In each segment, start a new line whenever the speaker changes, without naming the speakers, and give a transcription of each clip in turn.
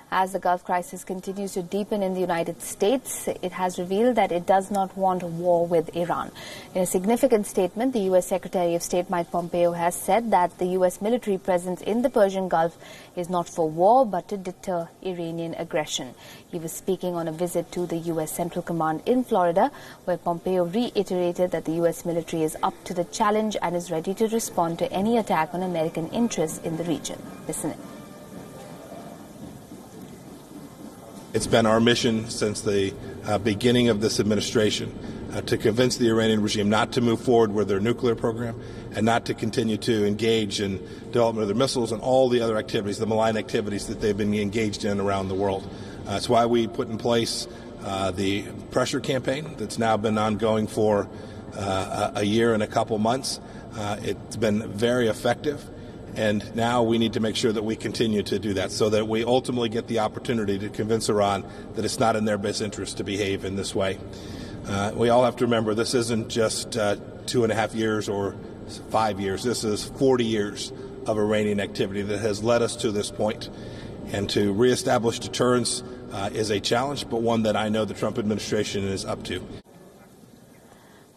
As the Gulf crisis continues to deepen in the United States, it has revealed that it does not want a war with Iran. In a significant statement, the U.S. Secretary of State Mike Pompeo has said that the U.S. military presence in the Persian Gulf is not for war but to deter Iranian aggression. He was speaking on a visit to the U.S. Central Command in Florida, where Pompeo reiterated that the U.S. military is up to the challenge and is ready to respond to any attack on American interests in the region. Listen in.
It's been our mission since the beginning of this administration to convince the Iranian regime not to move forward with their nuclear program and not to continue to engage in development of their missiles and all the other activities, the malign activities that they've been engaged in around the world. That's why we put in place the pressure campaign that's now been ongoing for a year and a couple months. It's been very effective. And now we need to make sure that we continue to do that so that we ultimately get the opportunity to convince Iran that it's not in their best interest to behave in this way. We all have to remember this isn't just 2.5 years or 5 years. This is 40 years of Iranian activity that has led us to this point. And to reestablish deterrence is a challenge, but one that I know the Trump administration is up to.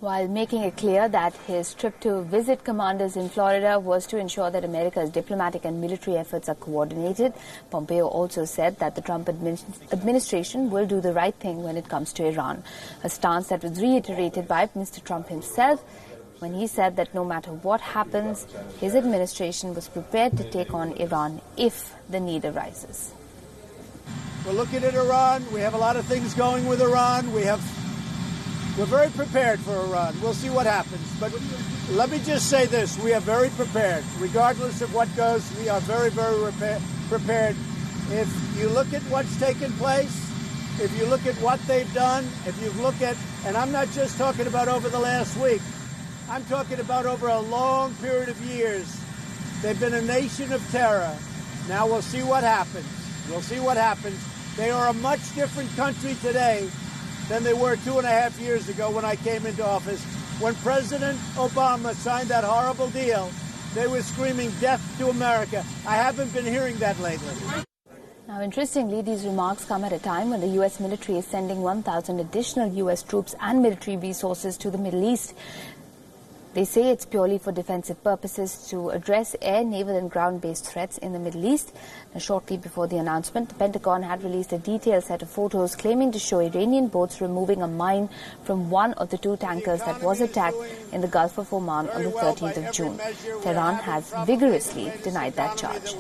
While making it clear that his trip to visit commanders in Florida was to ensure that America's diplomatic and military efforts are coordinated, Pompeo also said that the Trump administration will do the right thing when it comes to Iran, a stance that was reiterated by Mr. Trump himself when he said that no matter what happens, his administration was prepared to take on Iran if the need arises.
We're looking at Iran. We have a lot of things going with Iran. We're very prepared for Iran. We'll see what happens. But let me just say this. We are very prepared. Regardless of what goes, we are very, very prepared. If you look at what's taken place, if you look at what they've done, if you look at, and I'm not just talking about over the last week, I'm talking about over a long period of years. They've been a nation of terror. Now we'll see what happens. We'll see what happens. They are a much different country today than they were 2.5 years ago when I came into office. When President Obama signed that horrible deal, they were screaming death to America. I haven't been hearing that lately.
Now, interestingly, these remarks come at a time when the U.S. military is sending 1,000 additional U.S. troops and military resources to the Middle East. They say it's purely for defensive purposes to address air, naval and ground-based threats in the Middle East. Now, shortly before the announcement, the Pentagon had released a detailed set of photos claiming to show Iranian boats removing a mine from one of the 2 tankers that was attacked in the Gulf of Oman on the 13th of June. Tehran has vigorously denied that charge.